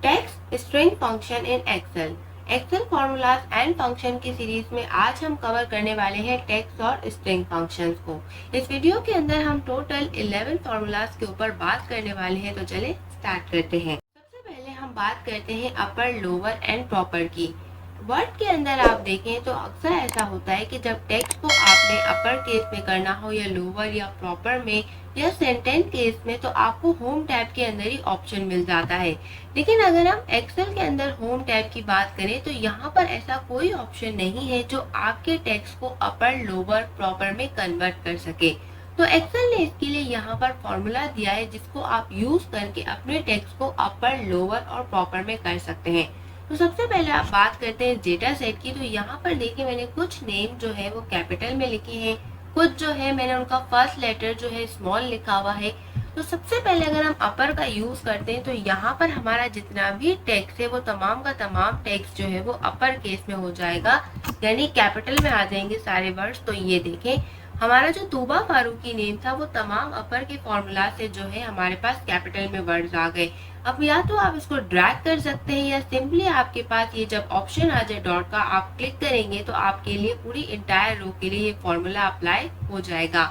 Text string function in Excel. Excel formulas and function की series में आज हम कवर करने वाले हैं टेक्स्ट और स्ट्रिंग फंक्शंस को। इस वीडियो के अंदर हम टोटल 11 फॉर्मूलाज के ऊपर बात करने वाले हैं, तो चले स्टार्ट करते हैं। सबसे पहले हम बात करते हैं अपर, लोअर एंड प्रॉपर की। वर्ड के अंदर आप देखें तो अक्सर ऐसा होता है कि जब टेक्स्ट को आपने अपर केस में करना हो या लोअर या प्रॉपर में या सेंटेंस केस में, तो आपको होम टैब के अंदर ही ऑप्शन मिल जाता है। लेकिन अगर हम एक्सेल के अंदर होम टैब की बात करें तो यहाँ पर ऐसा कोई ऑप्शन नहीं है जो आपके टेक्स्ट को अपर, लोअर, प्रॉपर में कन्वर्ट कर सके। तो एक्सेल ने इसके लिए यहाँ पर फॉर्मूला दिया है जिसको आप यूज करके अपने टेक्स्ट को अपर, लोअर और प्रॉपर में कर सकते हैं। तो सबसे पहले आप बात करते हैं डेटा सेट की। तो यहाँ पर देखिए मैंने कुछ नेम जो है वो कैपिटल में लिखे हैं, कुछ जो है मैंने उनका फर्स्ट लेटर जो है स्मॉल लिखा हुआ है। तो सबसे पहले अगर हम अपर का यूज करते हैं तो यहाँ पर हमारा जितना भी टेक्स्ट है वो तमाम का तमाम टेक्स्ट जो है वो अपर केस में हो जाएगा, यानी कैपिटल में आ जाएंगे सारे वर्ड्स। तो ये देखें हमारा जो तूबा फारूकी नेम था वो तमाम अपर के फॉर्मूला से जो है हमारे पास कैपिटल में वर्ड्स आ गए। अब या तो आप इसको ड्रैग कर सकते हैं या सिंपली आपके पास ये जब ऑप्शन आ जाए डॉट का, आप क्लिक करेंगे तो आपके लिए पूरी इंटायर रो के लिए ये फॉर्मूला अप्लाई हो जाएगा।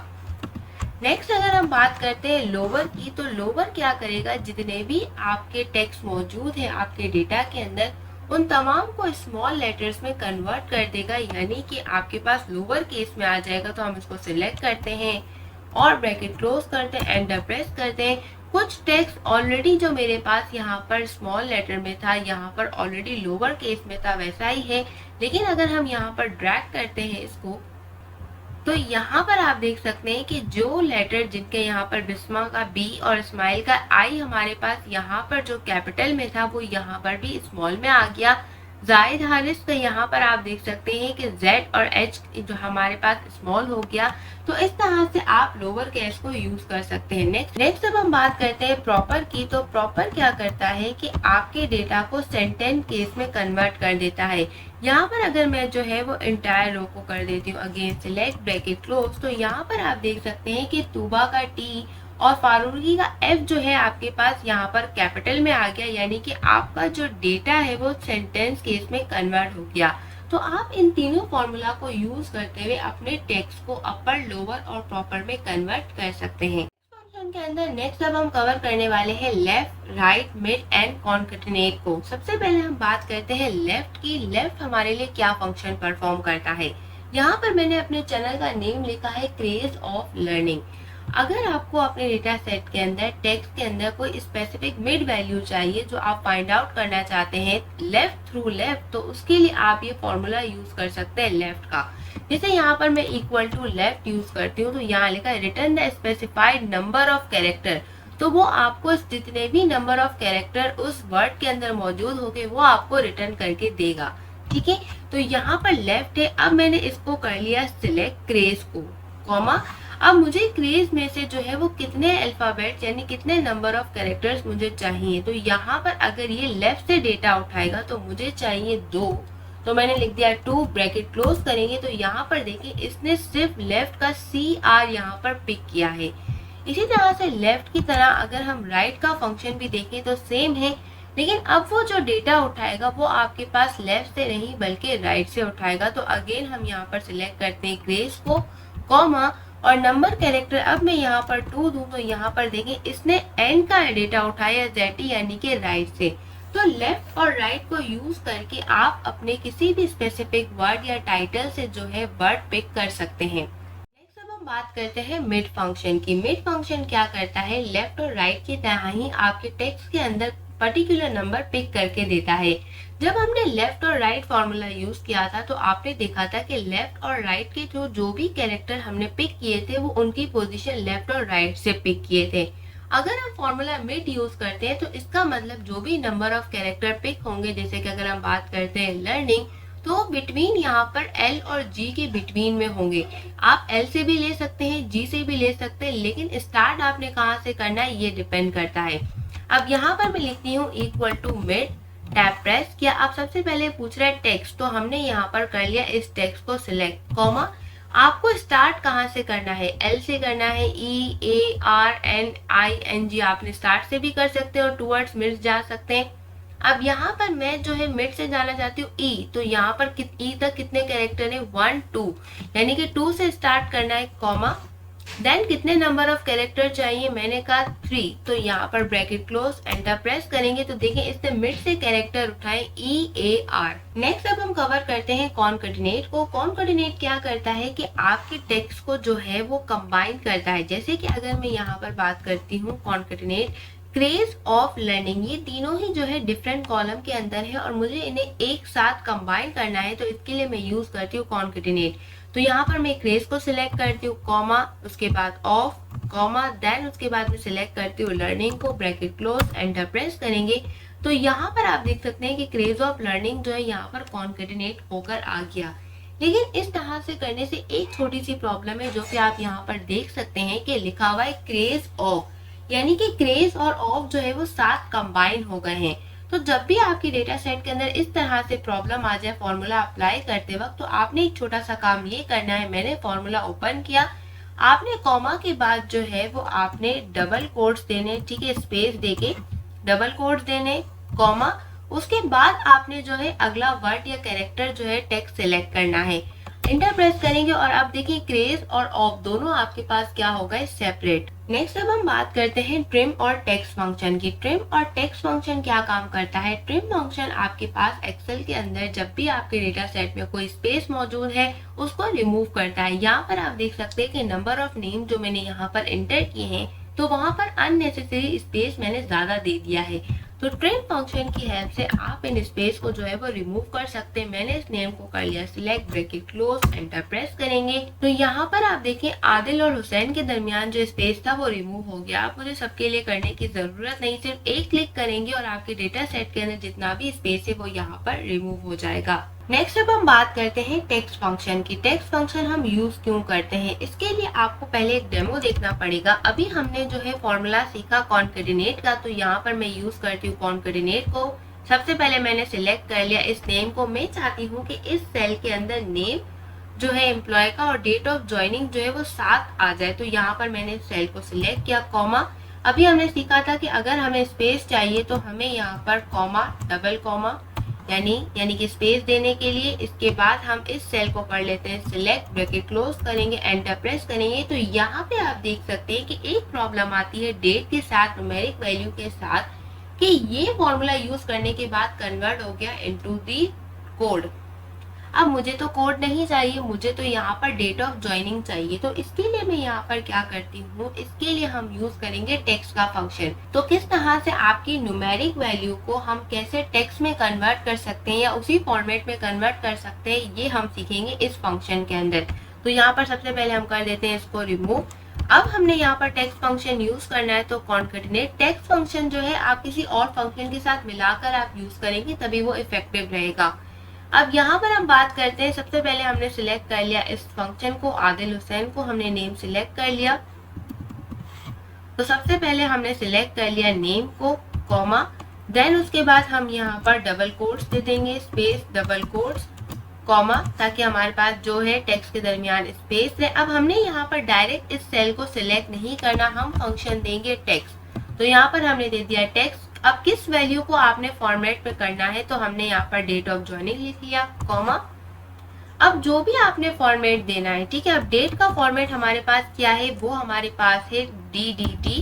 नेक्स्ट अगर हम बात करते हैं लोअर की, तो लोअर क्या करेगा, जितने भी आपके टेक्स्ट मौजूद है आपके डेटा के अंदर उन तमाम को स्मॉल लेटर्स में कन्वर्ट कर देगा, यानी कि आपके पास लोअर केस में आ जाएगा। तो हम इसको सिलेक्ट करते हैं और ब्रैकेट क्लोज करते हैं, एंटर प्रेस करते हैं। कुछ टेक्स्ट ऑलरेडी जो मेरे पास यहाँ पर स्मॉल लेटर में था, यहाँ पर ऑलरेडी लोअर केस में था, वैसा ही है। लेकिन अगर हम यहाँ पर ड्रैग करते हैं इसको, तो यहाँ पर आप देख सकते हैं कि जो लेटर जिनके यहाँ पर बिस्मा का बी और इस्माइल का आई हमारे पास यहाँ पर जो कैपिटल में था वो यहाँ पर भी स्मॉल में आ गया। जाहिद हारिस का यहाँ पर आप देख सकते हैं कि जेड और एच जो हमारे पास स्मॉल हो गया। तो इस तरह से आप लोअर केस को यूज कर सकते हैं। नेक्स्ट अब हम बात करते हैं प्रॉपर की। तो प्रॉपर क्या करता है कि आपके डेटा को सेंटेंस केस में कन्वर्ट कर देता है। यहाँ पर अगर मैं जो है वो इंटायर रो को कर देती हूँ, अगेन सिलेक्ट, ब्रैकेट क्लोज, तो यहाँ पर आप देख सकते हैं कि तूबा का टी और फारूकी का एफ जो है आपके पास यहाँ पर कैपिटल में आ गया, यानी कि आपका जो डेटा है वो सेंटेंस केस में कन्वर्ट हो गया। तो आप इन तीनों फॉर्मूला को यूज करते हुए अपने टेक्स्ट को अपर, लोअर और प्रॉपर में कन्वर्ट कर सकते हैं। फंक्शन के अंदर नेक्स्ट अब हम कवर करने वाले हैं लेफ्ट, राइट, मिड एंड कॉन्केटेनेट को। सबसे पहले हम बात करते हैं लेफ्ट की। लेफ्ट हमारे लिए क्या फंक्शन परफॉर्म करता है। यहाँ पर मैंने अपने चैनल का नेम लिखा है क्रेज ऑफ लर्निंग। अगर आपको अपने डेटा सेट के अंदर टेक्स्ट के अंदर कोई स्पेसिफिक मिड वैल्यू चाहिए जो आप फाइंड आउट करना चाहते हैं लेफ्ट थ्रू लेफ्ट, तो उसके लिए आप ये फॉर्मूला यूज कर सकते हैं लेफ्ट का। जैसे यहाँ पर मैं इक्वल टू लेफ्ट यूज करती हूँ तो यहाँ लिखा है return the specified number of character. तो वो आपको जितने भी नंबर ऑफ कैरेक्टर उस वर्ड के अंदर मौजूद होंगे वो आपको रिटर्न करके देगा। ठीक है, तो यहाँ पर लेफ्ट है। अब मैंने इसको कर लिया सिलेक्ट क्रेज को, कॉमा। अब मुझे क्रेज में से जो है वो कितने अल्फाबेट यानी कितने नंबर ऑफ कैरेक्टर्स मुझे चाहिए। तो यहाँ पर अगर ये लेफ्ट से डेटा उठाएगा तो मुझे चाहिए 2, तो मैंने लिख दिया 2, ब्रैकेट क्लोज करेंगे। तो यहाँ पर देखिए इसने सिर्फ लेफ्ट का CR यहाँ पर पिक किया है। इसी तरह से लेफ्ट की तरह अगर हम राइट का फंक्शन भी देखें तो सेम है, लेकिन अब वो जो डेटा उठाएगा वो आपके पास लेफ्ट से नहीं बल्कि राइट से उठाएगा। तो अगेन हम यहाँ पर सिलेक्ट करते हैं क्रेज को, कॉमा, और नंबर कैरेक्टर अब मैं यहाँ पर 2 दूं तो यहाँ पर देखें इसने एंड का डेटा उठाया ZT यानी कि राइट से। तो लेफ्ट और राइट को यूज करके आप अपने किसी भी स्पेसिफिक वर्ड या टाइटल से जो है वर्ड पिक कर सकते हैं। नेक्स्ट अब हम बात करते हैं मिड फंक्शन की। मिड फंक्शन क्या करता है, लेफ्ट और राइट की तरह ही आपके टेक्स्ट के अंदर पर्टिकुलर नंबर पिक करके देता है। जब हमने लेफ्ट और राइट फॉर्मूला यूज किया था तो आपने देखा था कि लेफ्ट और राइट के जो भी कैरेक्टर हमने पिक किए थे वो उनकी पोजीशन लेफ्ट और राइट से पिक किए थे। अगर हम फॉर्मूला मिड यूज करते हैं तो इसका मतलब जो भी नंबर ऑफ कैरेक्टर पिक होंगे, जैसे कि अगर हम बात करते हैं लर्निंग, तो बिटवीन यहाँ पर L और G के बिटवीन में होंगे। आप L से भी ले सकते हैं, G से भी ले सकते हैं, लेकिन स्टार्ट आपने कहाँ से करना है ये डिपेंड करता है। अब यहाँ पर मैं लिखती हूँ equal to mid, tab press किया। अब सबसे पहले पूछ रहा है टेक्स्ट, तो हमने यहाँ पर कर लिया इस टेक्स्ट को सिलेक्ट, कॉमा। आपको स्टार्ट कहाँ से करना है, L से करना है, EARNING आपने स्टार्ट से भी कर सकते हैं और टूवर्ड्स मिड जा सकते हैं। अब यहाँ पर मैं जो है मिड से जाना चाहती हूँ ई, तो यहाँ पर ई तक कितने कैरेक्टर है 1 2, यानी कि 2 से स्टार्ट करना है कॉमा, देन कितने नंबर ऑफ कैरेक्टर चाहिए, मैंने कहा 3, तो यहाँ पर ब्रैकेट क्लोज, एंटर प्रेस करेंगे तो देखें इसने मिड से कैरेक्टर उठाए ई ए आर। नेक्स्ट अब हम कवर करते हैं कॉनकैटिनेट को। कॉनकैटिनेट क्या करता है कि आपके टेक्स्ट को जो है वो कंबाइन करता है। जैसे कि अगर मैं यहाँ पर बात करती हूँ कॉनकैटिनेट क्रेज ऑफ लर्निंग, ये तीनों ही जो है डिफरेंट कॉलम के अंदर है और मुझे इन्हें एक साथ कंबाइन करना है, तो इसके लिए मैं यूज करती हूँ कॉनकैटिनेट। तो यहाँ पर मैं क्रेज को सिलेक्ट करती हूँ कॉमा, उसके बाद ऑफ कॉमा, देन उसके बाद मैं सिलेक्ट करती हूँ लर्निंग को, ब्रैकेट क्लोज, एंटर प्रेस करेंगे तो यहाँ पर आप देख सकते हैं कि क्रेज ऑफ लर्निंग जो है यहाँ पर कॉनकैटिनेट होकर आ गया। लेकिन इस तरह से करने से एक छोटी सी प्रॉब्लम है, जो कि आप यहाँ पर देख सकते हैं कि लिखा हुआ है क्रेज ऑफ, यानी कि क्रेज और ऑफ जो है वो साथ कंबाइन हो गए हैं। तो जब भी आपकी डेटा सेट के अंदर इस तरह से प्रॉब्लम आ जाए फॉर्मूला अप्लाई करते वक्त, तो आपने एक छोटा सा काम ये करना है। मैंने फॉर्मूला ओपन किया, आपने कॉमा के बाद जो है वो आपने डबल कोट्स देने, ठीक है, स्पेस देके डबल कोट्स देने कॉमा, उसके बाद आपने जो है अगला वर्ड या कैरेक्टर जो है टेक्स्ट सिलेक्ट करना है, इंटर प्रेस करेंगे और आप देखिए क्रेज और ऑफ दोनों आपके पास क्या हो गए, सेपरेट। नेक्स्ट अब हम बात करते हैं ट्रिम और टेक्स्ट फंक्शन की। ट्रिम और टेक्स्ट फंक्शन क्या काम करता है? ट्रिम फंक्शन आपके पास एक्सेल के अंदर जब भी आपके डेटा सेट में कोई स्पेस मौजूद है उसको रिमूव करता है। यहाँ पर आप देख सकते हैं कि नंबर ऑफ नेम जो मैंने यहाँ पर एंटर किए हैं, तो वहां पर अननेसेसरी स्पेस मैंने ज्यादा दे दिया है। तो ट्रिम फंक्शन की हेल्प से आप इन स्पेस को जो है वो रिमूव कर सकते हैं। मैंने इस नेम को कर लिया select, bracket close, enter press करेंगे तो यहाँ पर आप देखें आदिल और हुसैन के दरमियान जो स्पेस था वो रिमूव हो गया। आप मुझे सबके लिए करने की जरूरत नहीं, सिर्फ एक क्लिक करेंगे और आपके डेटा सेट के अंदर जितना भी स्पेस है वो यहाँ पर रिमूव हो जाएगा। नेक्स्ट अब हम बात करते हैं टेक्स्ट फंक्शन की। टेक्स्ट फंक्शन हम यूज क्यों करते हैं, इसके लिए आपको पहले एक डेमो देखना पड़ेगा। अभी हमने जो है फॉर्मूला सीखा कॉनकैटिनेट का, तो यहाँ पर मैं यूज करती हूँ कॉनकैटिनेट को। सबसे पहले मैंने सिलेक्ट कर लिया इस नेम को। मैं चाहती हूँ कि इस सेल के अंदर नेम जो है एम्प्लॉय का और डेट ऑफ ज्वाइनिंग जो है वो साथ आ जाए, तो यहाँ पर मैंने सेल को सिलेक्ट किया कॉमा। अभी हमने सीखा था कि अगर हमें स्पेस चाहिए तो हमें यहाँ पर कॉमा, डबल कॉमा यानी कि स्पेस देने के लिए, इसके बाद हम इस सेल को कर लेते हैं सिलेक्ट, ब्रैकेट क्लोज करेंगे, एंटर प्रेस करेंगे तो यहाँ पे आप देख सकते हैं कि एक प्रॉब्लम आती है डेट के साथ, न्यूमेरिक वैल्यू के साथ, कि ये फॉर्मूला यूज करने के बाद कन्वर्ट हो गया इनटू दी कोड। अब मुझे तो कोड नहीं चाहिए, मुझे तो यहाँ पर डेट ऑफ ज्वाइनिंग चाहिए। तो इसके लिए मैं यहाँ पर क्या करती हूँ, इसके लिए हम यूज करेंगे टेक्स्ट का फंक्शन। तो किस तरह से आपकी न्यूमेरिक वैल्यू को हम कैसे टेक्स्ट में कन्वर्ट कर सकते हैं या उसी फॉर्मेट में कन्वर्ट कर सकते हैं, ये हम सीखेंगे इस फंक्शन के अंदर। तो यहाँ पर सबसे पहले हम कर देते हैं इसको रिमूव। अब हमने यहाँ पर टेक्स्ट फंक्शन यूज करना है, तो कॉनकैटिनेट टेक्स्ट फंक्शन जो है आप किसी और फंक्शन के साथ मिलाकर आप यूज करेंगे तभी वो इफेक्टिव रहेगा। अब यहाँ पर हम बात करते हैं, सबसे पहले हमने सिलेक्ट कर लिया इस फंक्शन को, आदिल हुसैन को हमने नेम सिलेक्ट कर लिया। तो सबसे पहले हमने सिलेक्ट कर लिया नेम को कॉमा, देन उसके बाद हम यहाँ पर डबल कोट्स दे देंगे, स्पेस डबल कोट्स कॉमा, ताकि हमारे पास जो है टेक्स्ट के दरमियान स्पेस है। अब हमने यहाँ पर डायरेक्ट इस सेल को सिलेक्ट नहीं करना, हम फंक्शन देंगे टेक्स्ट। तो यहाँ पर हमने दे दिया टेक्स्ट। अब किस वैल्यू को आपने फॉर्मेट पे करना है, तो हमने यहाँ पर डेट ऑफ ज्वाइनिंग लिख लिया कॉमा। अब जो भी आपने फॉर्मेट देना है, ठीक है, अब डेट का फॉर्मेट हमारे पास क्या है, वो हमारे पास है DDT।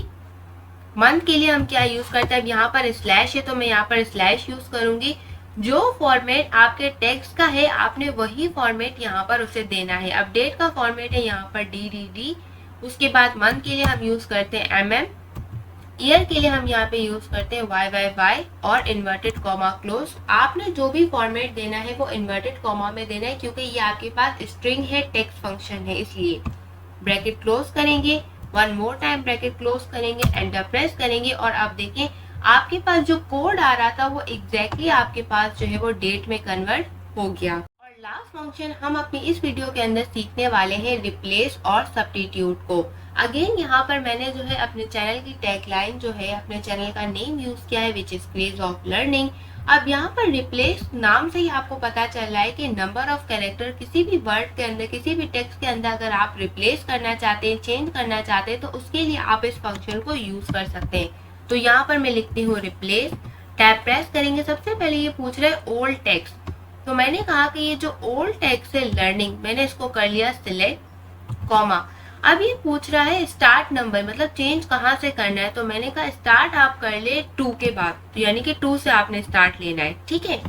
मंथ के लिए हम क्या यूज करते हैं, यहाँ पर स्लैश है तो मैं यहाँ पर स्लैश यूज करूंगी। जो फॉर्मेट आपके टेक्स्ट का है आपने वही फॉर्मेट यहाँ पर उसे देना है। अब डेट का फॉर्मेट है यहाँ पर DDD, उसके बाद मंथ के लिए हम यूज करते हैं MM, ईयर के लिए हम यहाँ पे यूज करते हैं YYY और इन्वर्टेड कॉमा क्लोज। आपने जो भी फॉर्मेट देना है वो इन्वर्टेड कॉमा में देना है, क्योंकि ये आपके पास स्ट्रिंग है, टेक्स्ट फंक्शन है, इसलिए ब्रैकेट क्लोज करेंगे, one more time bracket close करेंगे, एंटर प्रेस करेंगे और अब देखें आपके पास जो कोड आ रहा था वो एग्जैक्टली आपके पास जो है वो डेट में कन्वर्ट हो गया। लास्ट फंक्शन हम अपनी इस वीडियो के अंदर सीखने वाले हैं रिप्लेस और सब्स्टिट्यूट को। अगेन यहाँ पर मैंने जो है अपने चैनल की टैगलाइन जो है, अपने चैनल का नेम यूज किया है which is craze of learning. अब यहाँ पर रिप्लेस नाम से ही आपको पता चल रहा है कि नंबर ऑफ कैरेक्टर किसी भी वर्ड के अंदर, किसी भी टेक्स्ट के अंदर अगर आप रिप्लेस करना चाहते हैं, चेंज करना चाहते हैं, तो उसके लिए आप इस फंक्शन को यूज कर सकते हैं। तो यहाँ पर मैं लिखती हूँ रिप्लेस, टैब प्रेस करेंगे। सबसे पहले ये पूछ रहा है ओल्ड टेक्स्ट, तो मैंने कहा कि ये जो ओल्ड टेक्स्ट है लर्निंग, मैंने इसको कर लिया सिलेक्ट, कॉमा। अब ये पूछ रहा है स्टार्ट नंबर, मतलब चेंज कहाँ से करना है, तो मैंने कहा स्टार्ट आप कर ले 2 के बाद, तो यानी कि 2 से आपने स्टार्ट लेना है, ठीक है,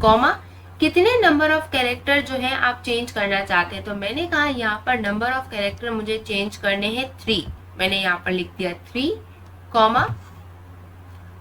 कॉमा। कितने नंबर ऑफ कैरेक्टर जो है आप चेंज करना चाहते हैं, तो मैंने कहा यहाँ पर नंबर ऑफ कैरेक्टर मुझे चेंज करने हैं 3, मैंने यहाँ पर लिख दिया 3, कॉमा।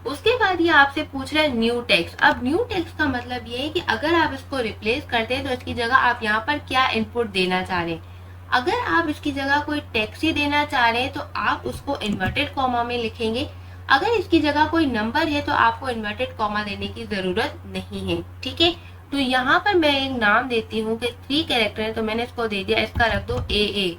उसके बाद ये आपसे पूछ रहा है न्यू टेक्स्ट। अब न्यू टेक्स्ट का मतलब ये है कि अगर आप इसको रिप्लेस करते हैं तो इसकी जगह आप यहाँ पर क्या इनपुट देना चाह रहे हैं। अगर आप इसकी जगह कोई टेक्स्ट ही देना चाह रहे हैं तो आप उसको इन्वर्टेड कॉमा में लिखेंगे। अगर इसकी जगह कोई नंबर है तो आपको इन्वर्टेड कॉमा देने की जरूरत नहीं है, ठीक है। तो यहाँ पर मैं एक नाम देती हूँ कि 3 कैरेक्टर है, तो मैंने इसको दे दिया, इसका रख दो AA,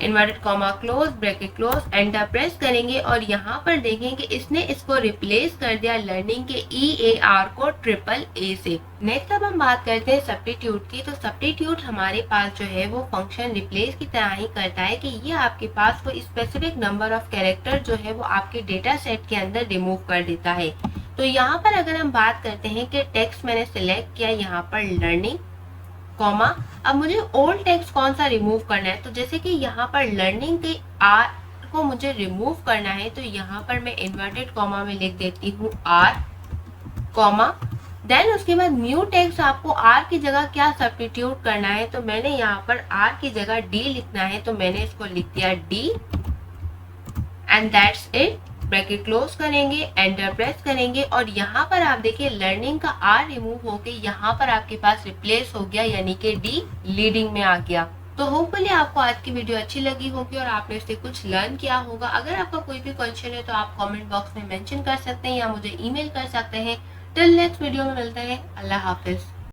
inverted comma close, bracket close, enter press करेंगे और यहाँ पर देखें कि इसने इसको रिप्लेस कर दिया लर्निंग के EAR को AAA से। नेक्स्ट अब हम बात करते हैं सब्स्टिट्यूट की। तो सब्स्टिट्यूट हमारे पास जो है वो फंक्शन रिप्लेस की तरह ही करता है कि ये आपके पास कोई स्पेसिफिक नंबर ऑफ कैरेक्टर जो है वो आपके डेटा सेट के अंदर रिमूव कर देता है। तो यहाँ पर अगर हम बात करते हैं कि टेक्स्ट मैंने सिलेक्ट किया यहाँ पर लर्निंग, कॉमा। अब मुझे ओल्ड टेक्स्ट कौन सा रिमूव करना है, तो जैसे कि यहाँ पर लर्निंग के R को मुझे रिमूव करना है, तो यहाँ पर मैं इन्वर्टेड कॉमा में लिख देती हूँ R, कॉमा। देन उसके बाद न्यू टेक्स्ट आपको R की जगह क्या सब्स्टिट्यूट करना है, तो मैंने यहाँ पर R की जगह D लिखना है, तो मैंने इसको लिख दिया D, and that's it. Bracket close करेंगे, एंटर प्रेस करेंगे और यहाँ पर आप देखिए लर्निंग का R रिमूव होके यहाँ पर आपके पास रिप्लेस हो गया, यानी कि D लीडिंग में आ गया। तो होपफुली आपको आज की वीडियो अच्छी लगी होगी और आपने इससे कुछ लर्न किया होगा। अगर आपका कोई भी क्वेश्चन है तो आप कमेंट बॉक्स में मेंशन कर सकते हैं या मुझे ईमेल कर सकते हैं। टिल नेक्स्ट वीडियो में मिलते हैं। अल्लाह हाफिज।